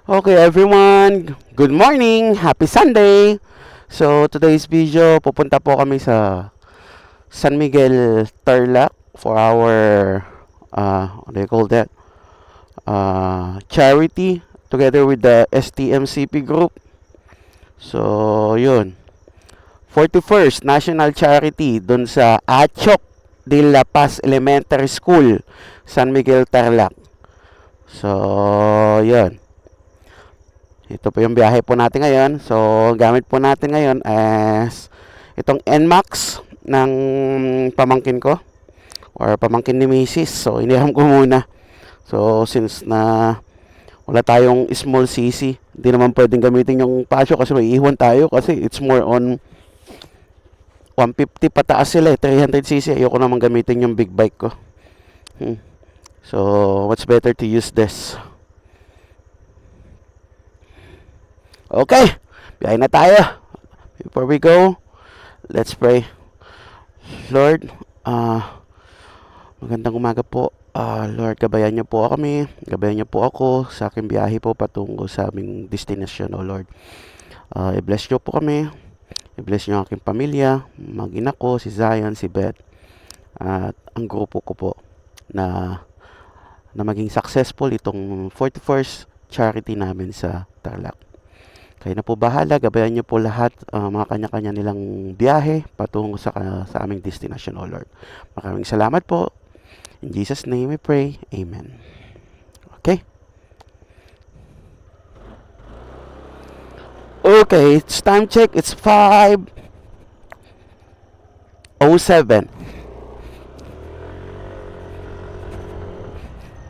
Okay everyone, good morning, happy Sunday. So today's video, pupunta po kami sa San Miguel, Tarlac for our what do you call that? Charity together with the STMCP group. So yun, 41st National Charity dun sa Achok de la Paz Elementary School, San Miguel, Tarlac. So yun. Ito po yung biyahe po natin ngayon. So, gamit po natin ngayon as itong NMAX ng pamangkin ko or pamangkin ni Mrs. So, iniram ko muna. So, since na wala tayong small CC, hindi naman pwedeng gamitin yung Pasio kasi may iwan tayo kasi it's more on 150 pataas sila 300cc. Ayoko naman gamitin yung big bike ko. So, what's better to use this? Okay, biyahe na tayo. Before we go, let's pray. Lord, magandang umaga po. Lord, gabayan niyo po kami. Gabayan niyo po ako sa aking biyahe po patungo sa aming destination, O Lord. I-bless niyo po kami. I-bless niyo ang aking pamilya, mag-ina ko, si Zion, si Beth, at ang grupo ko po na maging successful itong 41st charity namin sa Tarlac. Kayo na po bahala, gabayan niyo po lahat mga kanya-kanya nilang biyahe patungo sa aming destination, O Lord. Maraming salamat po. In Jesus' name we pray. Amen. Okay. Okay, it's time check. It's 5:07.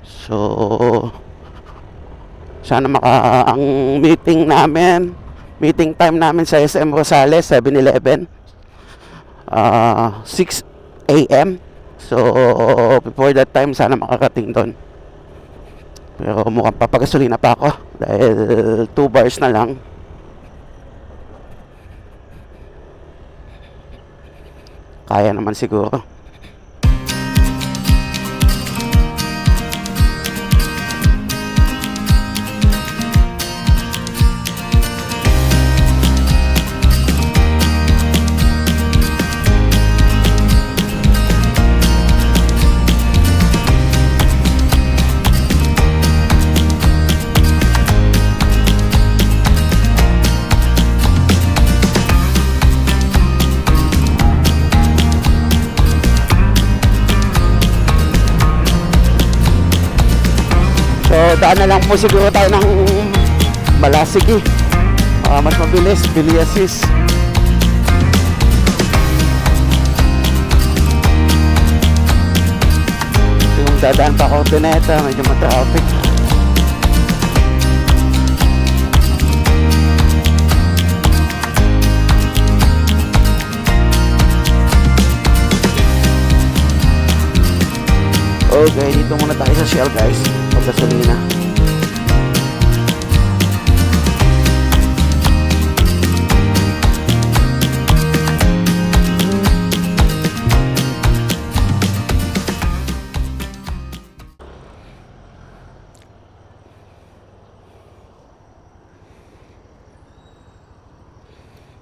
So, sana ang meeting time namin sa SM Rosales, 7-Eleven, 6 a.m. So, before that time, sana makakating doon. Pero mukhang papagasolina pa ako dahil 2 bars na lang. Kaya naman siguro. So, daan na lang po siguro tayo ng Balasigi. Mas mabilis, Biliasis. Yung dadaan pa ako Ordineta, medyo matraffic. Okay, dito muna tayo sa Shell guys. Pagkasalina.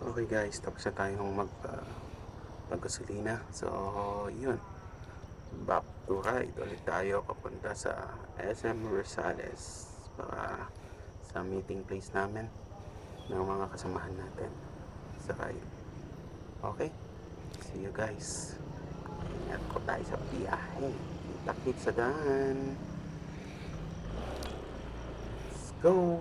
Okay guys, tapos na tayong pagkasalina. So, yun. Back to ride ulit tayo papunta sa SM Rosales para sa meeting place namin ng mga kasamahan natin sa ride. Okay, see you guys. Ingat po tayo sa biyahe. Takit sa daan. Let's go.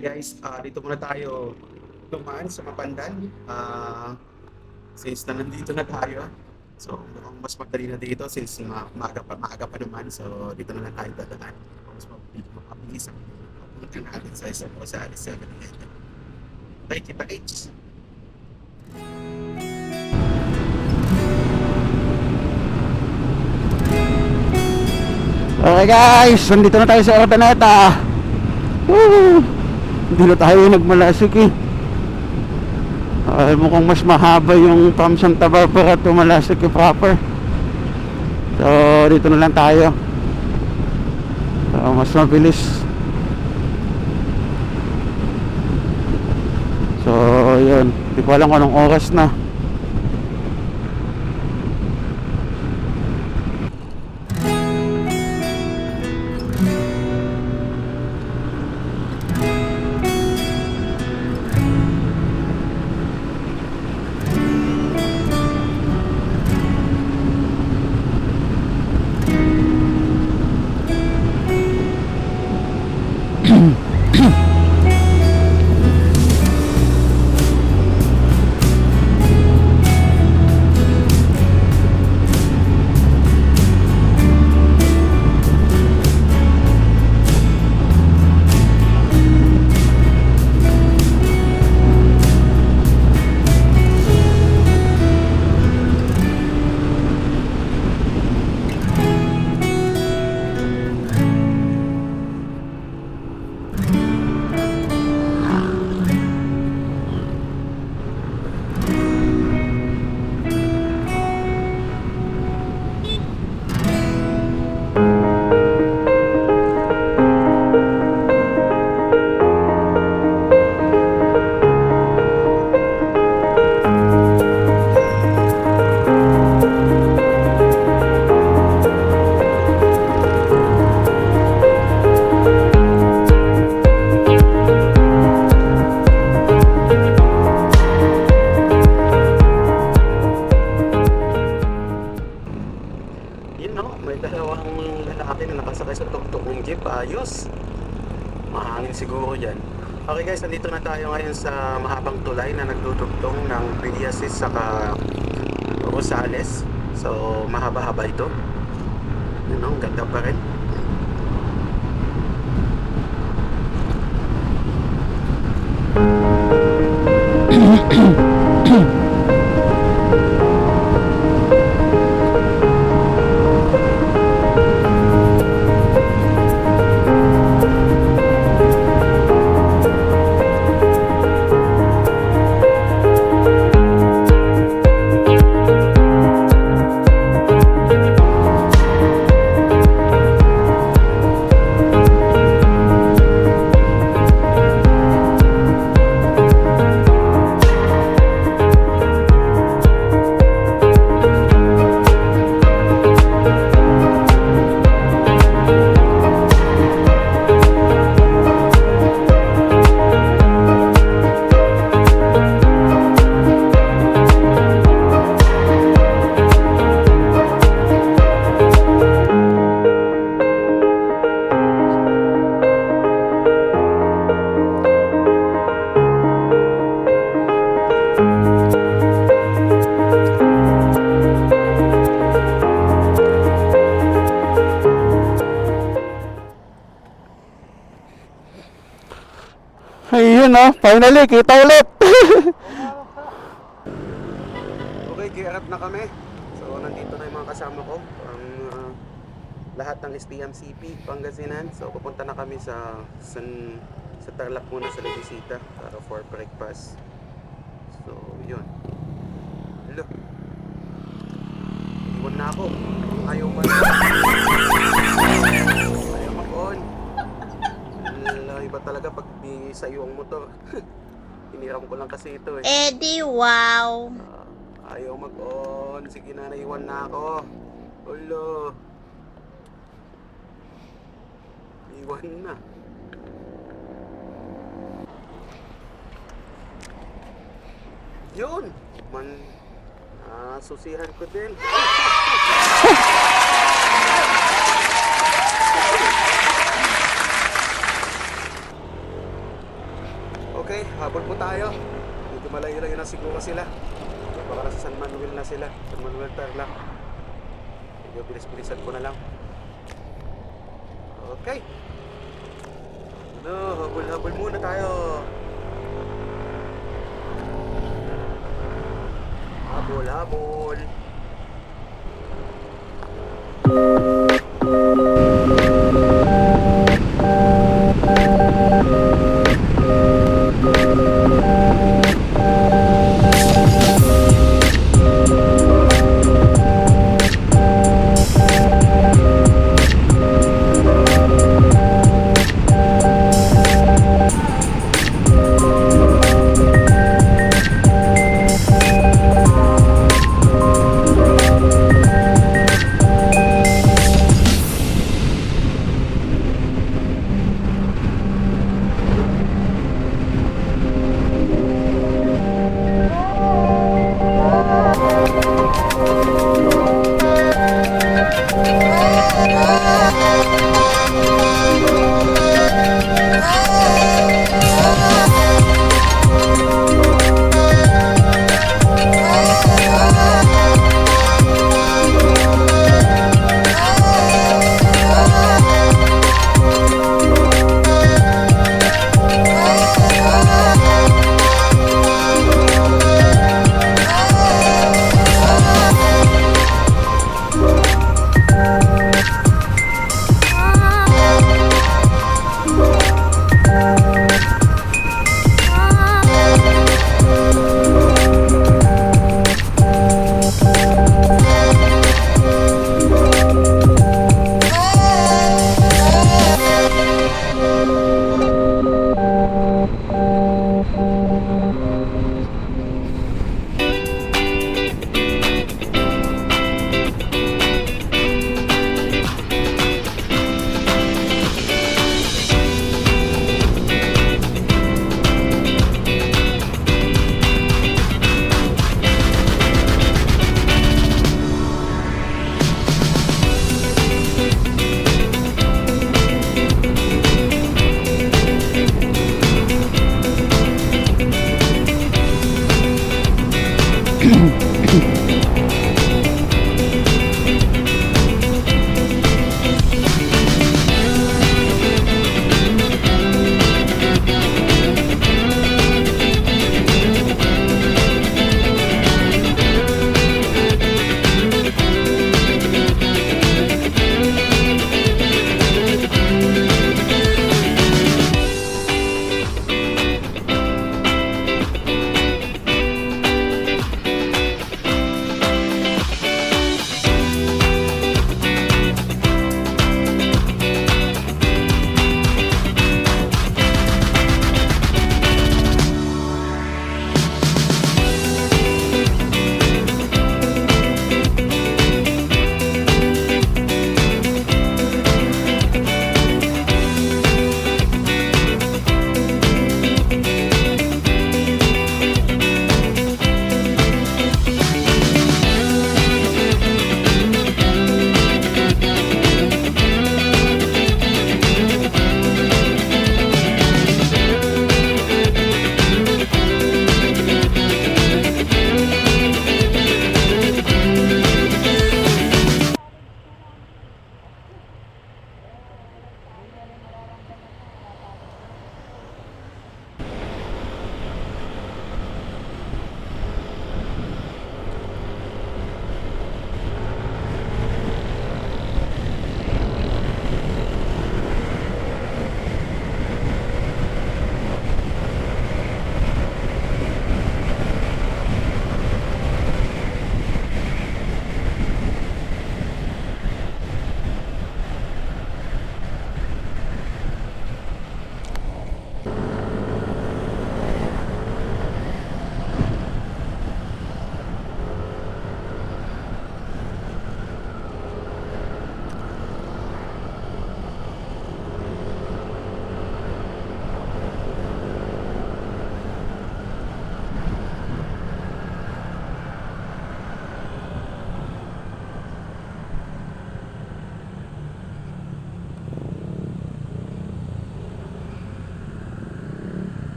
guys, dito muna tayo dumaan sa Mapandan. Since na nandito na tayo, so mukhang mas madali na dito since maaga pa naman. So dito na lang tayo dadaan. Mas mapabilis ang pupunta natin sa isang Rosales 7-Eleven. Okay, kita kits. Okay guys, nandito na tayo sa Urdaneta. Woo! Hindi na tayo nagmalasik eh. Mukhang mas mahaba yung from Santa Barbara to Malasik proper. So dito na lang tayo. So mas mabilis. So yun, hindi ko alam kung anong oras na. Ayos, mahangin siguro dyan. Okay guys, nandito na tayo ngayon sa mahabang tulay na nagdudugtong ng Villasius saka Rosales. So mahaba-haba ito. Yun, ang ganda pa rin. Ayun finally, kita ulit. Okay, gear up na kami. So, nandito na yung mga kasama ko. Ang lahat ng STMCP, Pangasinan. So, pupunta na kami sa Tarlac muna sa Levisita para for breakfast. So, yun. Hello. Iwan na ako. Ayaw pa na. Ayaw mag-on. Iba talaga pag di sa iyo ang motor. Hiniram ko lang kasi ito eh. Eddie, wow! Ayaw mag-on. Sige na, naiwan na ako. Ulo. Iwan na. Yun! Susihan ko din. Okay, habol po tayo. Medyo malayo-layo na siguro sila. Baka nasa San Manuel na sila. San Manuel Tarlac. Medyo bilis-bilisan ko na lang. Okay. Ano, habol-habol muna tayo. Habol-habol.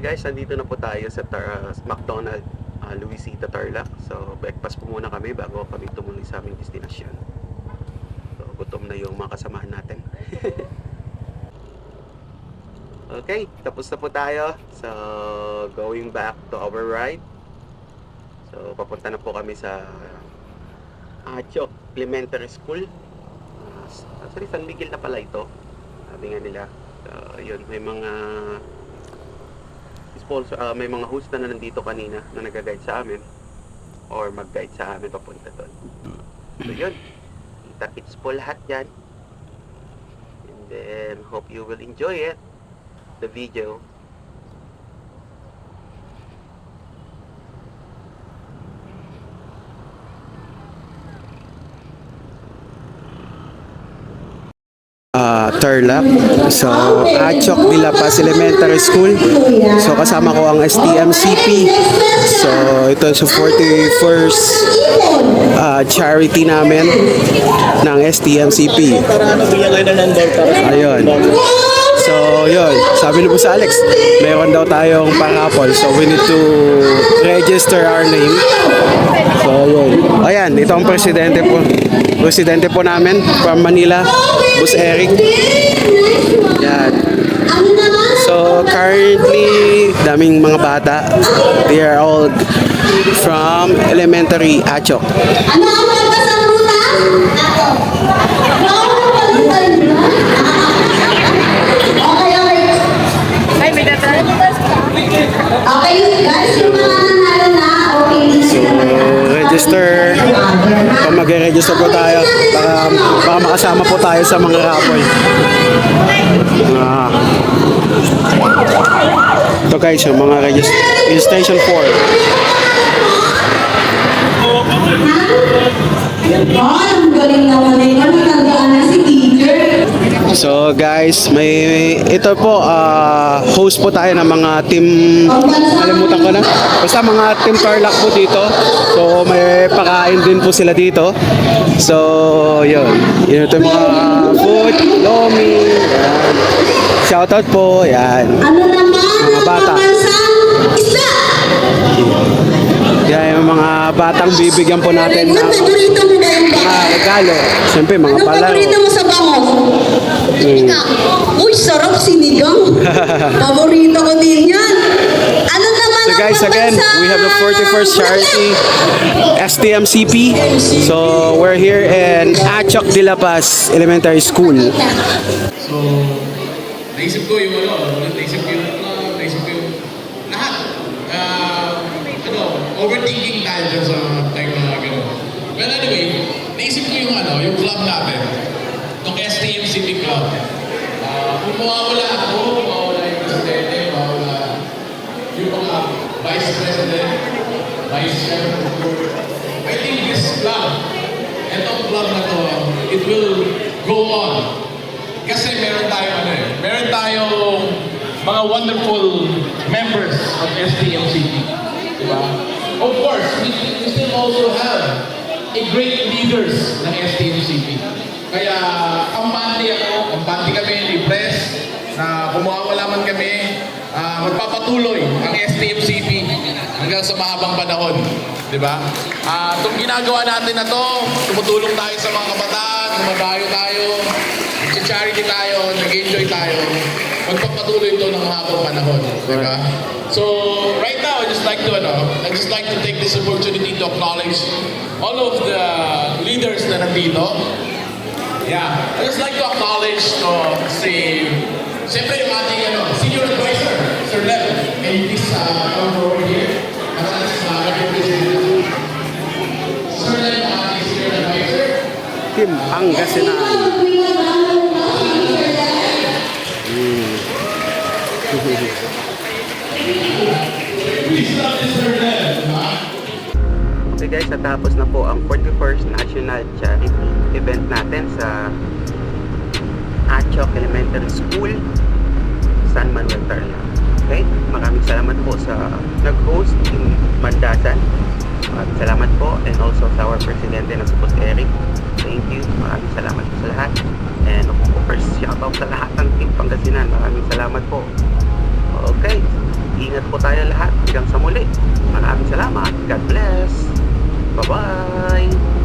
guys, nandito na po tayo sa McDonald Luisita Tarlac. So breakfast po muna kami bago kami tumuloy sa aming destinasyon. So gutom na yung mga kasamahan natin. Okay, tapos na po tayo. So going back to our ride. So papunta na po kami sa Achok Elementary School. Sorry, San Miguel na pala ito. Sabi nga nila. So yun, may mga sponsor, may mga host na nandito kanina na nag-guide sa amin or mag-guide sa amin papunta doon. So yun, kita-kits po lahat yan. And then hope you will enjoy it, the video. Tarlac. So, Achok de la Paz Elementary School. So, kasama ko ang STMCP. So, ito sa 41st charity namin ng STMCP. Ayun. So, yun. Sabi na po sa Alex, mayroon daw tayong parapol. So, we need to register our name. So, yun. Ayan, ito ang presidente po. Presidente po namin from Manila, Boss Eric. Yan. So, currently, daming mga bata. They are all from elementary Achok. Ano ang labas ang ruta? Okay, guys, yung mga nanalo na, okay. So, register. Kung mag-register po tayo, para makasama po tayo sa mga raffle. Ito guys, yung mga registration form. Ang galing naman eh. Matandaan na si teacher. So guys, may ito po host po tayo ng mga team, kalimutan ko na. Basta mga team Tarlac po dito. So may pakain din po sila dito. So yun. Yun ito yung mga food, lomi. Yan. Shoutout po. Yan. Ano naman? Mga bata. Isda! Yan yung mga batang bibigyan po natin ng Paborito mo ba yung mga regalo. Siyempre mga Anong palaro. paborito mo sa bango? Sinigang. Uy, sarap sinigang. Paborito ko din yan. Ano naman So ang guys, again, pambansa? we have the 41st charity STMCP. So we're here in Achok de la Paz Elementary School. So, naisip ko yung naisip ko yung naisip ko yung lahat. Overthinking tayo dyan sa time na gano'n. Well, anyway, naisip ko yung club natin. Itong STMCP Club. Kung mawawala ako, mawawala yung presidente, mawawala yung mga vice president, vice chairman. I think this club, itong club na to, it will go on. Kasi meron tayong mga wonderful members of STMCP. Diba? Of course, we still also have a great leaders ng STMCP. Kaya, kampante kami ni Press, na kung mawawala man kami, magpapatuloy ang STMCP hanggang sa mahabang panahon. Diba? Itong ginagawa natin na to, tumutulong tayo sa mga kabataan, gumadayo tayo, charity tayo, nag-enjoy tayo, magpapatuloy ito ng mahabang panahon. Diba? So, right now, I'd just like to take this opportunity to acknowledge all of the leaders na nandito. Yeah, I'd just like to acknowledge siyempre yung ating senior advisor, Sir Lev. Can you please come over here? Sir Lev, ating senior advisor. Team Pangasinan. Okay guys, natapos na po ang 41st National Charity event natin sa Achok Elementary School, San Manuel Tarlac. Okay, maraming salamat po sa nag-host in Mandasan. Maraming salamat po, and also sa our presidente na si Boss Eric. Thank you, maraming salamat po sa lahat. And of course, shoutout sa lahat ng Team Pangasinan. Maraming salamat po. Okay, Ingat po tayo lahat hanggang sa muli. Maraming salamat. God bless. Bye-bye.